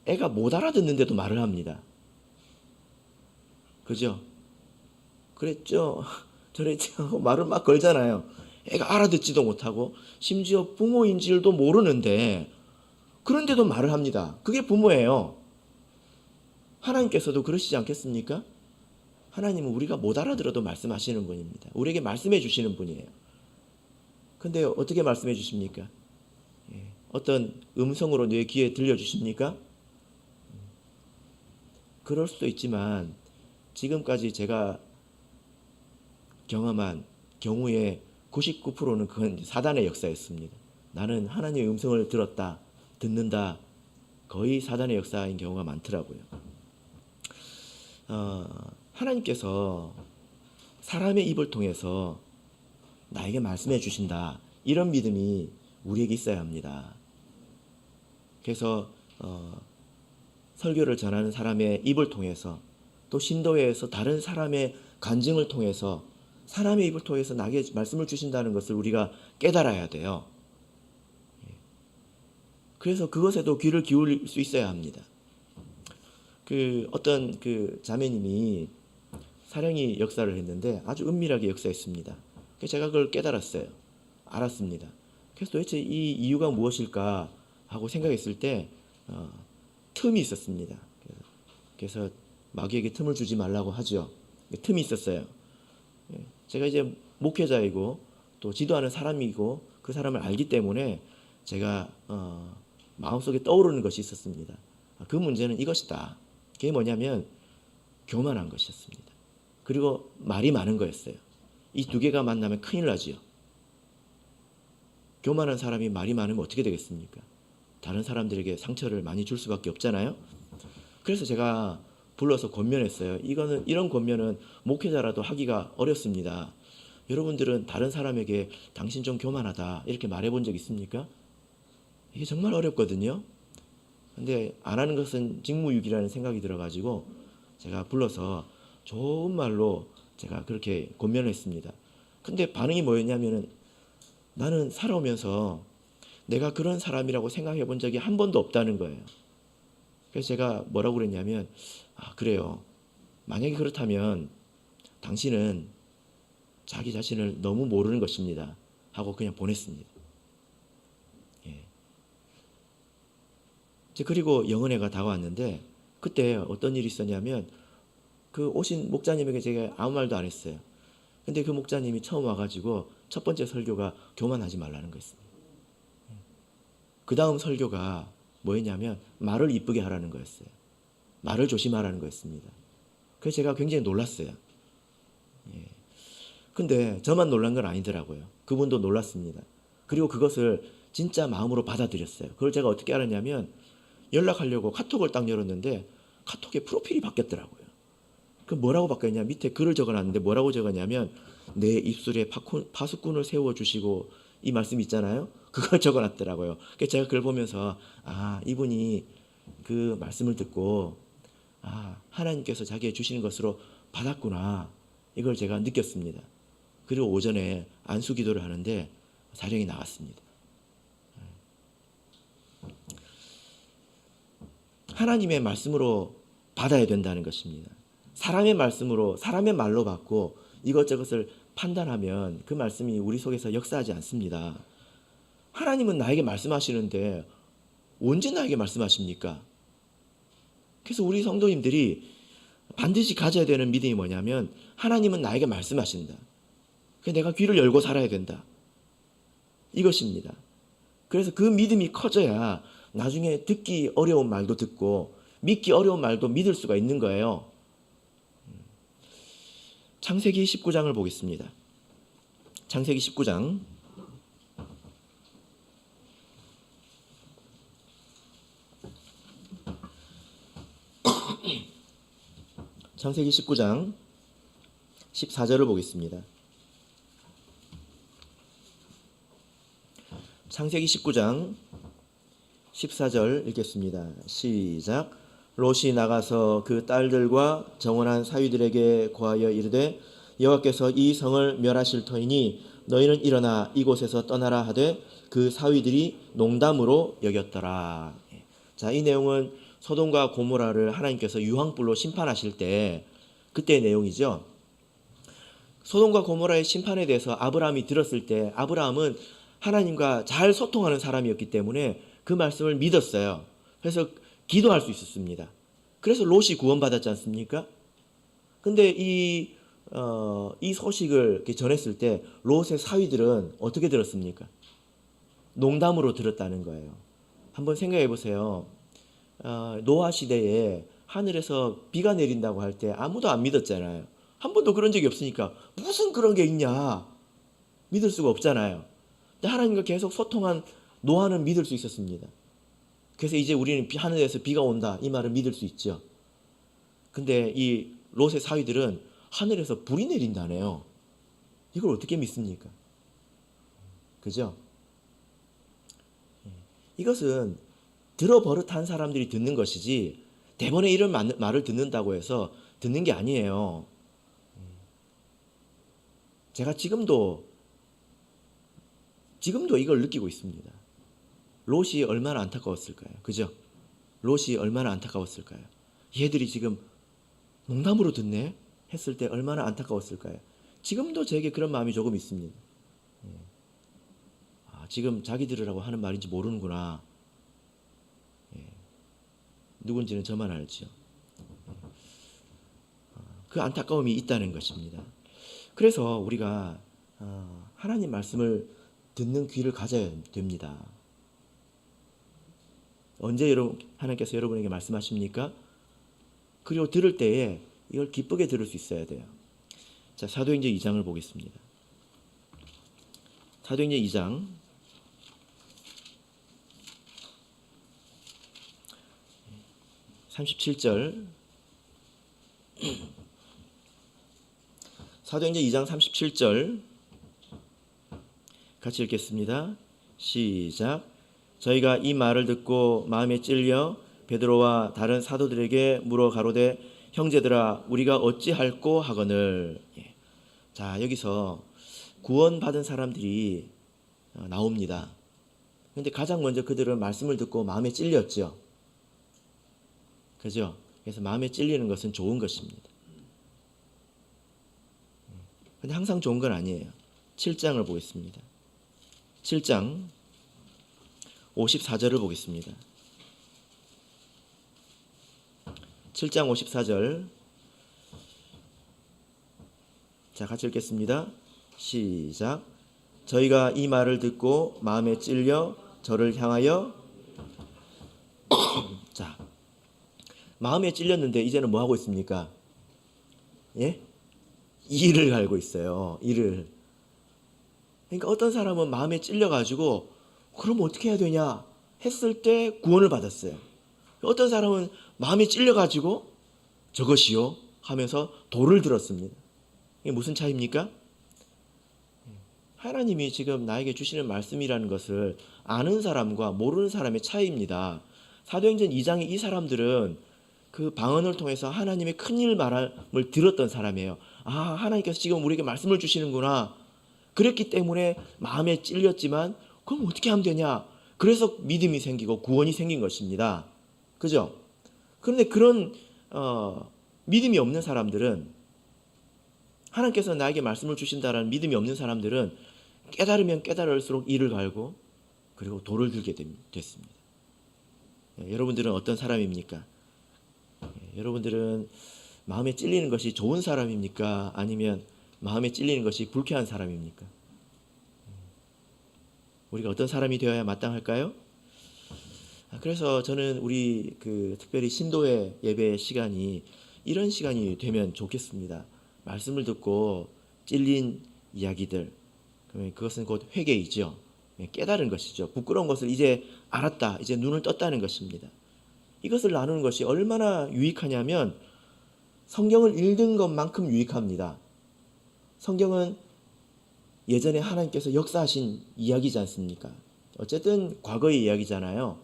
애가 못 알아듣는데도 말을 합니다. 그죠? 그랬죠? 저랬죠? 말을 막 걸잖아요. 애가 알아듣지도 못하고 심지어 부모인 줄도 모르는데 그런데도 말을 합니다. 그게 부모예요. 하나님께서도 그러시지 않겠습니까? 하나님은 우리가 못 알아들어도 말씀하시는 분입니다. 우리에게 말씀해 주시는 분이에요. 근데 어떻게 말씀해 주십니까? 어떤 음성으로 내 귀에 들려주십니까? 그럴 수도 있지만 지금까지 제가 경험한 경우의 99%는 그건 사단의 역사였습니다. 나는 하나님의 음성을 들었다, 듣는다, 거의 사단의 역사인 경우가 많더라고요. 하나님께서 사람의 입을 통해서 나에게 말씀해 주신다, 이런 믿음이 우리에게 있어야 합니다. 그래서 설교를 전하는 사람의 입을 통해서, 또 신도회에서 다른 사람의 간증을 통해서, 사람의 입을 통해서 나에게 말씀을 주신다는 것을 우리가 깨달아야 돼요. 그래서 그것에도 귀를 기울일 수 있어야 합니다. 어떤 자매님이 사령이 역사를 했는데 아주 은밀하게 역사했습니다. 그래서 제가 그걸 깨달았어요. 알았습니다. 그래서 도대체 이 이유가 무엇일까 하고 생각했을 때 틈이 있었습니다. 그래서 마귀에게 틈을 주지 말라고 하죠. 틈이 있었어요. 제가 이제 목회자이고 또 지도하는 사람이고 그 사람을 알기 때문에 제가 마음속에 떠오르는 것이 있었습니다. 그 문제는 이것이다. 그게 뭐냐면 교만한 것이었습니다. 그리고 말이 많은 거였어요. 이 두 개가 만나면 큰일 나지요. 교만한 사람이 말이 많으면 어떻게 되겠습니까? 다른 사람들에게 상처를 많이 줄 수밖에 없잖아요. 그래서 제가 불러서 권면했어요. 이런 권면은 목회자라도 하기가 어렵습니다. 여러분들은 다른 사람에게 당신 좀 교만하다 이렇게 말해본 적 있습니까? 이게 정말 어렵거든요. 근데 안 하는 것은 직무유기라는 생각이 들어가지고 제가 불러서 좋은 말로 제가 그렇게 권면을 했습니다. 근데 반응이 뭐였냐면은 나는 살아오면서 내가 그런 사람이라고 생각해 본 적이 한 번도 없다는 거예요. 그래서 제가 뭐라고 그랬냐면 그래요. 만약에 그렇다면 당신은 자기 자신을 너무 모르는 것입니다. 하고 그냥 보냈습니다. 그리고 영은회가 다가왔는데 그때 어떤 일이 있었냐면 그 오신 목자님에게 제가 아무 말도 안 했어요. 근데 그 목자님이 처음 와가지고 첫 번째 설교가 교만하지 말라는 거였습니다. 그 다음 설교가 뭐였냐면 말을 이쁘게 하라는 거였어요. 말을 조심하라는 거였습니다. 그래서 제가 굉장히 놀랐어요. 근데 저만 놀란 건 아니더라고요. 그분도 놀랐습니다. 그리고 그것을 진짜 마음으로 받아들였어요. 그걸 제가 어떻게 알았냐면 연락하려고 카톡을 딱 열었는데 카톡에 프로필이 바뀌었더라고요. 그 뭐라고 바뀌었냐, 밑에 글을 적어놨는데 뭐라고 적었냐면 내 입술에 파수꾼을 세워주시고, 이 말씀 있잖아요. 그걸 적어놨더라고요. 그래서 제가 그걸 보면서 이분이 그 말씀을 듣고 하나님께서 자기의 주시는 것으로 받았구나, 이걸 제가 느꼈습니다. 그리고 오전에 안수 기도를 하는데 사령이 나왔습니다. 하나님의 말씀으로 받아야 된다는 것입니다. 사람의 말씀으로, 사람의 말로 받고 이것저것을 판단하면 그 말씀이 우리 속에서 역사하지 않습니다. 하나님은 나에게 말씀하시는데 언제 나에게 말씀하십니까? 그래서 우리 성도님들이 반드시 가져야 되는 믿음이 뭐냐면 하나님은 나에게 말씀하신다. 그래서 내가 귀를 열고 살아야 된다. 이것입니다. 그래서 그 믿음이 커져야 나중에 듣기 어려운 말도 듣고 믿기 어려운 말도 믿을 수가 있는 거예요. 창세기 19장을 보겠습니다. 창세기 19장. 창세기 19장 14절을 보겠습니다. 창세기 19장 14절 읽겠습니다. 시작. 롯이 나가서 그 딸들과 정원한 사위들에게 고하여 이르되 여호와께서 이 성을 멸하실 터이니 너희는 일어나 이곳에서 떠나라 하되 그 사위들이 농담으로 여겼더라. 자, 이 내용은 소돔과 고모라를 하나님께서 유황불로 심판하실 때 그때의 내용이죠. 소돔과 고모라의 심판에 대해서 아브라함이 들었을 때 아브라함은 하나님과 잘 소통하는 사람이었기 때문에 그 말씀을 믿었어요. 그래서 기도할 수 있었습니다. 그래서 롯이 구원받았지 않습니까? 근데 이 소식을 전했을 때 롯의 사위들은 어떻게 들었습니까? 농담으로 들었다는 거예요. 한번 생각해 보세요. 노아 시대에 하늘에서 비가 내린다고 할 때 아무도 안 믿었잖아요. 한 번도 그런 적이 없으니까 무슨 그런 게 있냐 믿을 수가 없잖아요. 근데 하나님과 계속 소통한 노아는 믿을 수 있었습니다. 그래서 이제 우리는 하늘에서 비가 온다 이 말을 믿을 수 있죠. 근데 이 롯의 사위들은 하늘에서 불이 내린다네요. 이걸 어떻게 믿습니까? 그죠? 이것은 들어 버릇한 사람들이 듣는 것이지 대번에 이런 말을 듣는다고 해서 듣는 게 아니에요. 제가 지금도 이걸 느끼고 있습니다. 롯이 얼마나 안타까웠을까요? 그죠? 롯이 얼마나 안타까웠을까요? 얘들이 지금 농담으로 듣네? 했을 때 얼마나 안타까웠을까요? 지금도 저에게 그런 마음이 조금 있습니다. 지금 자기들이라고 하는 말인지 모르는구나. 누군지는 저만 알죠. 그 안타까움이 있다는 것입니다. 그래서 우리가 하나님 말씀을 듣는 귀를 가져야 됩니다. 언제 하나님께서 여러분에게 말씀하십니까? 그리고 들을 때에 이걸 기쁘게 들을 수 있어야 돼요. 자, 사도행전 2장을 보겠습니다. 사도행전 2장 37절 사도행전 2장 37절 같이 읽겠습니다. 시작. 저희가 이 말을 듣고 마음에 찔려 베드로와 다른 사도들에게 물어 가로되 형제들아 우리가 어찌할꼬 하거늘. 자, 여기서 구원받은 사람들이 나옵니다. 그런데 가장 먼저 그들은 말씀을 듣고 마음에 찔렸죠. 그죠? 그래서 마음에 찔리는 것은 좋은 것입니다. 근데 항상 좋은 건 아니에요. 7장을 보겠습니다. 7장 54절을 보겠습니다. 7장 54절. 자, 같이 읽겠습니다. 시작. 저희가 이 말을 듣고 마음에 찔려 저를 향하여 자, 마음에 찔렸는데 이제는 뭐 하고 있습니까? 예? 이를 갈고 있어요. 이를. 그러니까 어떤 사람은 마음에 찔려가지고 그럼 어떻게 해야 되냐 했을 때 구원을 받았어요. 어떤 사람은 마음에 찔려가지고 저것이요 하면서 돌을 들었습니다. 이게 무슨 차이입니까? 하나님이 지금 나에게 주시는 말씀이라는 것을 아는 사람과 모르는 사람의 차이입니다. 사도행전 2장의 이 사람들은 그 방언을 통해서 하나님의 큰일 말함을 들었던 사람이에요. 하나님께서 지금 우리에게 말씀을 주시는구나. 그랬기 때문에 마음에 찔렸지만 그럼 어떻게 하면 되냐? 그래서 믿음이 생기고 구원이 생긴 것입니다. 그죠? 그런데 그런 믿음이 없는 사람들은 하나님께서 나에게 말씀을 주신다라는 믿음이 없는 사람들은 깨달으면 깨달을수록 이를 갈고 그리고 돌을 들게 됐습니다. 여러분들은 어떤 사람입니까? 여러분들은 마음에 찔리는 것이 좋은 사람입니까? 아니면 마음에 찔리는 것이 불쾌한 사람입니까? 우리가 어떤 사람이 되어야 마땅할까요? 그래서 저는 우리 특별히 신도회 예배 시간이 이런 시간이 되면 좋겠습니다. 말씀을 듣고 찔린 이야기들, 그것은 곧 회개이죠. 깨달은 것이죠. 부끄러운 것을 이제 알았다, 이제 눈을 떴다는 것입니다. 이것을 나누는 것이 얼마나 유익하냐면 성경을 읽는 것만큼 유익합니다. 성경은 예전에 하나님께서 역사하신 이야기지 않습니까? 어쨌든 과거의 이야기잖아요.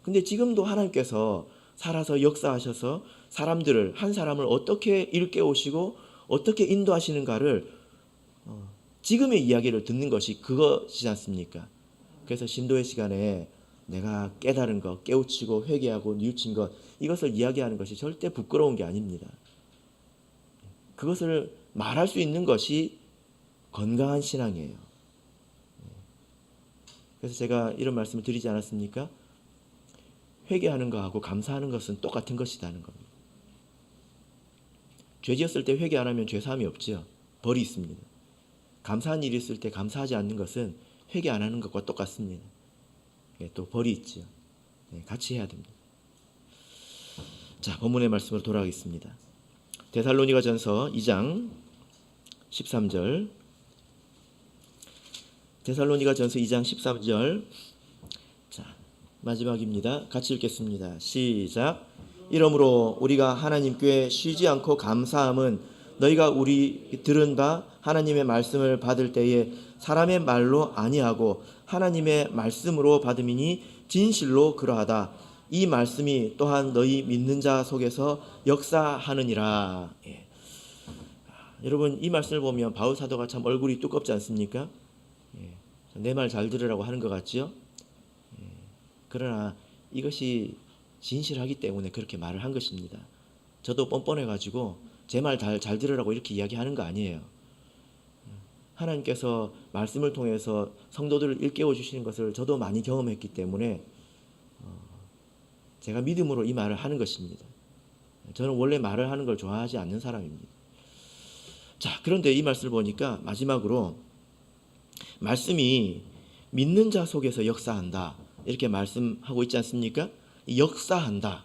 근데 지금도 하나님께서 살아서 역사하셔서 사람들을, 한 사람을 어떻게 일깨우시고 어떻게 인도하시는가를 지금의 이야기를 듣는 것이 그것이지 않습니까? 그래서 신도의 시간에 내가 깨달은 것, 깨우치고 회개하고 뉘우친 것, 이것을 이야기하는 것이 절대 부끄러운 게 아닙니다. 그것을 말할 수 있는 것이 건강한 신앙이에요. 그래서 제가 이런 말씀을 드리지 않았습니까? 회개하는 것하고 감사하는 것은 똑같은 것이라는 겁니다. 죄 지었을 때 회개 안 하면 죄사함이 없지요. 벌이 있습니다. 감사한 일이 있을 때 감사하지 않는 것은 회개 안 하는 것과 똑같습니다. 또 벌이 있지요. 같이 해야 됩니다. 자, 본문의 말씀으로 돌아가겠습니다. 데살로니가전서 2장 13절. 데살로니가전서 2장 13절. 자, 마지막입니다. 같이 읽겠습니다. 시작. 이러므로 우리가 하나님께 쉬지 않고 감사함은 너희가 우리 들은 바 하나님의 말씀을 받을 때에 사람의 말로 아니하고 하나님의 말씀으로 받음이니 진실로 그러하다. 이 말씀이 또한 너희 믿는 자 속에서 역사하느니라. 예. 여러분, 이 말씀을 보면 바울 사도가 참 얼굴이 두껍지 않습니까? 예. 내 말 잘 들으라고 하는 것 같지요? 예. 그러나 이것이 진실하기 때문에 그렇게 말을 한 것입니다. 저도 뻔뻔해가지고 제 말 잘 들으라고 이렇게 이야기하는 거 아니에요. 하나님께서 말씀을 통해서 성도들을 일깨워 주시는 것을 저도 많이 경험했기 때문에 제가 믿음으로 이 말을 하는 것입니다. 저는 원래 말을 하는 걸 좋아하지 않는 사람입니다. 자, 그런데 이 말씀을 보니까 마지막으로 말씀이 믿는 자 속에서 역사한다 이렇게 말씀하고 있지 않습니까? 역사한다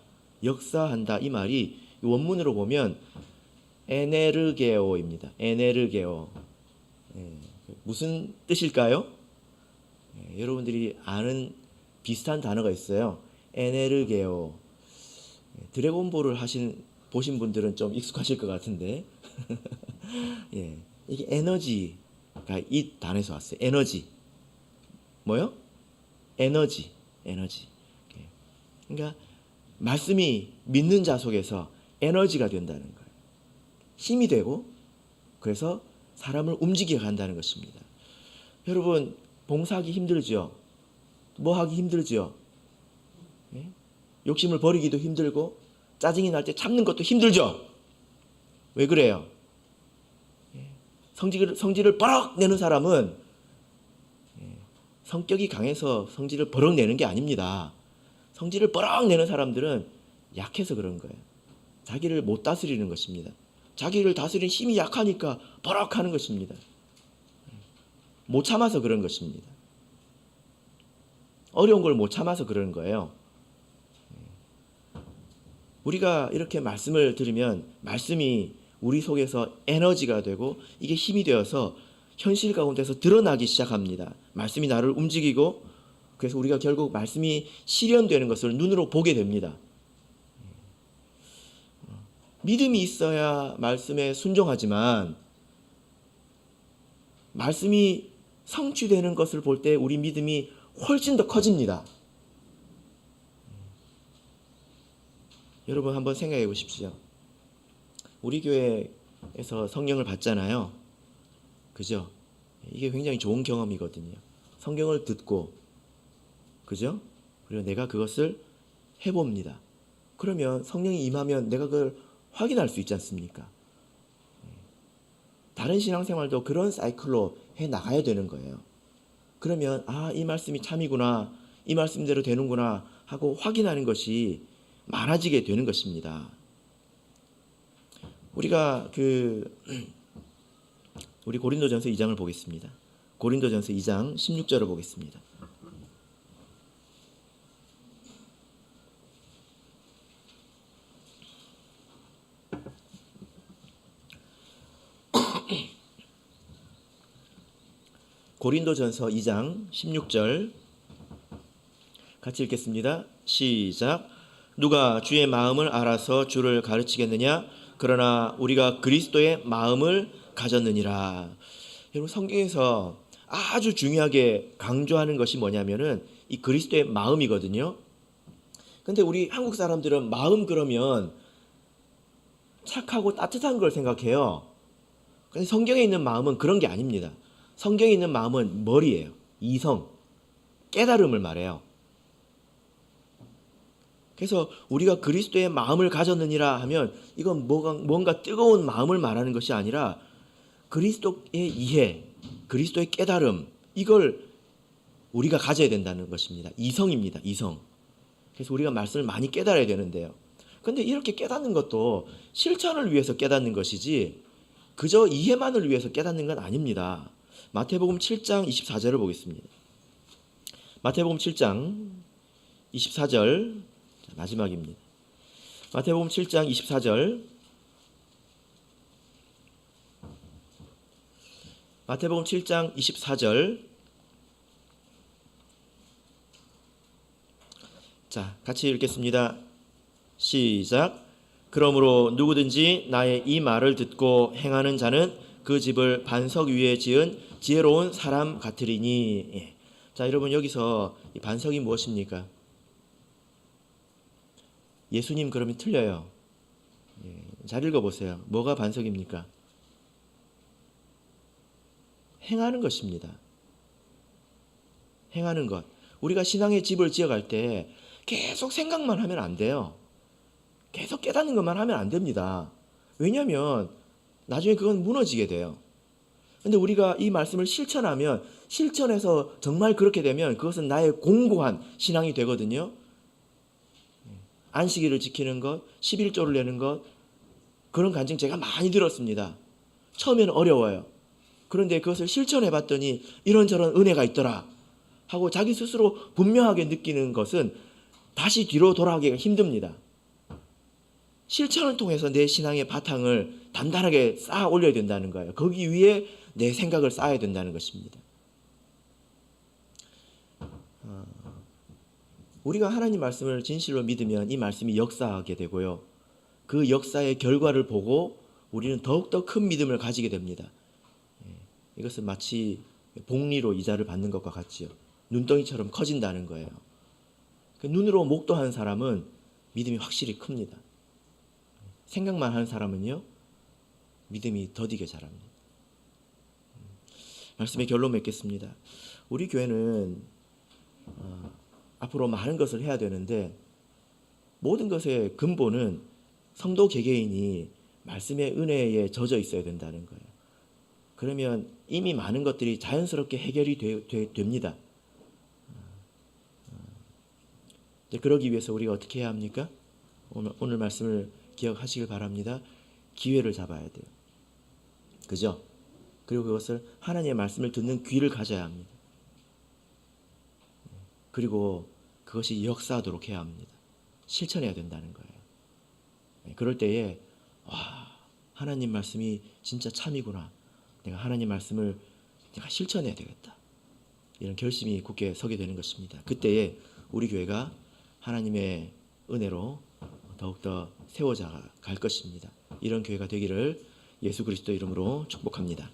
이 말이 원문으로 보면 에네르게오입니다. 에네르게오. 무슨 뜻일까요? 여러분들이 아는 비슷한 단어가 있어요. 에네르게오. 드래곤볼을 보신 분들은 좀 익숙하실 것 같은데 예, 이게 에너지가 이 단어에서 왔어요. 에너지. 뭐요? 에너지. 그러니까 말씀이 믿는 자 속에서 에너지가 된다는 거예요. 힘이 되고 그래서 사람을 움직이게 한다는 것입니다. 여러분, 봉사하기 힘들죠? 뭐 하기 힘들죠? 예? 욕심을 버리기도 힘들고 짜증이 날 때 참는 것도 힘들죠? 왜 그래요? 예? 성질을 버럭 내는 사람은 성격이 강해서 성질을 버럭 내는 게 아닙니다. 성질을 버럭 내는 사람들은 약해서 그런 거예요. 자기를 못 다스리는 것입니다. 자기를 다스리는 힘이 약하니까 버럭 하는 것입니다. 못 참아서 그런 것입니다. 어려운 걸 못 참아서 그러는 거예요. 우리가 이렇게 말씀을 들으면 말씀이 우리 속에서 에너지가 되고 이게 힘이 되어서 현실 가운데서 드러나기 시작합니다. 말씀이 나를 움직이고 그래서 우리가 결국 말씀이 실현되는 것을 눈으로 보게 됩니다. 믿음이 있어야 말씀에 순종하지만 말씀이 성취되는 것을 볼 때 우리 믿음이 훨씬 더 커집니다. 여러분 한번 생각해 보십시오. 우리 교회에서 성령을 받잖아요. 그죠? 이게 굉장히 좋은 경험이거든요. 성경을 듣고 그죠? 그리고 내가 그것을 해봅니다. 그러면 성령이 임하면 내가 그걸 확인할 수 있지 않습니까? 다른 신앙생활도 그런 사이클로 해 나가야 되는 거예요. 그러면 이 말씀이 참이구나, 이 말씀대로 되는구나 하고 확인하는 것이 많아지게 되는 것입니다. 우리가 우리 고린도전서 2장을 보겠습니다. 고린도전서 2장 16절을 보겠습니다. 고린도전서 2장 16절 같이 읽겠습니다. 시작. 누가 주의 마음을 알아서 주를 가르치겠느냐? 그러나 우리가 그리스도의 마음을 가졌느니라. 여러분 성경에서 아주 중요하게 강조하는 것이 뭐냐면은 이 그리스도의 마음이거든요. 근데 우리 한국 사람들은 마음 그러면 착하고 따뜻한 걸 생각해요. 근데 성경에 있는 마음은 그런 게 아닙니다. 성경에 있는 마음은 머리예요. 이성, 깨달음을 말해요. 그래서 우리가 그리스도의 마음을 가졌느니라 하면 이건 뭔가 뜨거운 마음을 말하는 것이 아니라 그리스도의 이해, 그리스도의 깨달음, 이걸 우리가 가져야 된다는 것입니다. 이성입니다. 이성. 그래서 우리가 말씀을 많이 깨달아야 되는데요. 근데 이렇게 깨닫는 것도 실천을 위해서 깨닫는 것이지 그저 이해만을 위해서 깨닫는 건 아닙니다. 마태복음 7장 24절을 보겠습니다. 마태복음 7장 24절 마지막입니다. 마태복음 7장 24절. 마태복음 7장 24절. 자, 같이 읽겠습니다. 시작. 그러므로 누구든지 나의 이 말을 듣고 행하는 자는 그 집을 반석 위에 지은 지혜로운 사람 같으리니. 예. 자, 여러분 여기서 이 반석이 무엇입니까? 예수님 그러면 틀려요. 예. 잘 읽어보세요. 뭐가 반석입니까? 행하는 것입니다. 행하는 것. 우리가 신앙의 집을 지어갈 때 계속 생각만 하면 안 돼요. 계속 깨닫는 것만 하면 안 됩니다. 왜냐하면 나중에 그건 무너지게 돼요. 근데 우리가 이 말씀을 실천하면, 실천해서 정말 그렇게 되면 그것은 나의 공고한 신앙이 되거든요. 안식일을 지키는 것, 11조를 내는 것, 그런 간증 제가 많이 들었습니다. 처음에는 어려워요. 그런데 그것을 실천해 봤더니 이런저런 은혜가 있더라 하고 자기 스스로 분명하게 느끼는 것은 다시 뒤로 돌아가기가 힘듭니다. 실천을 통해서 내 신앙의 바탕을 단단하게 쌓아 올려야 된다는 거예요. 거기 위에 내 생각을 쌓아야 된다는 것입니다. 우리가 하나님 말씀을 진실로 믿으면 이 말씀이 역사하게 되고요. 그 역사의 결과를 보고 우리는 더욱더 큰 믿음을 가지게 됩니다. 이것은 마치 복리로 이자를 받는 것과 같지요. 눈덩이처럼 커진다는 거예요. 눈으로 목도하는 사람은 믿음이 확실히 큽니다. 생각만 하는 사람은요, 믿음이 더디게 자랍니다. 말씀의 결론 맺겠습니다. 우리 교회는 앞으로 많은 것을 해야 되는데 모든 것의 근본은 성도 개개인이 말씀의 은혜에 젖어 있어야 된다는 거예요. 그러면 이미 많은 것들이 자연스럽게 해결이 됩니다. 그러기 위해서 우리가 어떻게 해야 합니까? 오늘 말씀을 기억하시길 바랍니다. 기회를 잡아야 돼요. 그죠? 그리고 그것을 하나님의 말씀을 듣는 귀를 가져야 합니다. 그리고 그것이 역사하도록 해야 합니다. 실천해야 된다는 거예요. 그럴 때에 하나님 말씀이 진짜 참이구나. 내가 하나님 말씀을 내가 실천해야 되겠다. 이런 결심이 굳게 서게 되는 것입니다. 그때에 우리 교회가 하나님의 은혜로 더욱더 세워져 갈 것입니다. 이런 교회가 되기를 예수 그리스도 이름으로 축복합니다.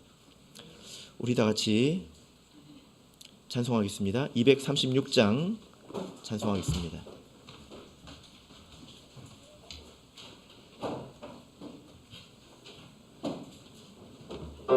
우리 다 같이 찬송하겠습니다. 236장 찬송하겠습니다.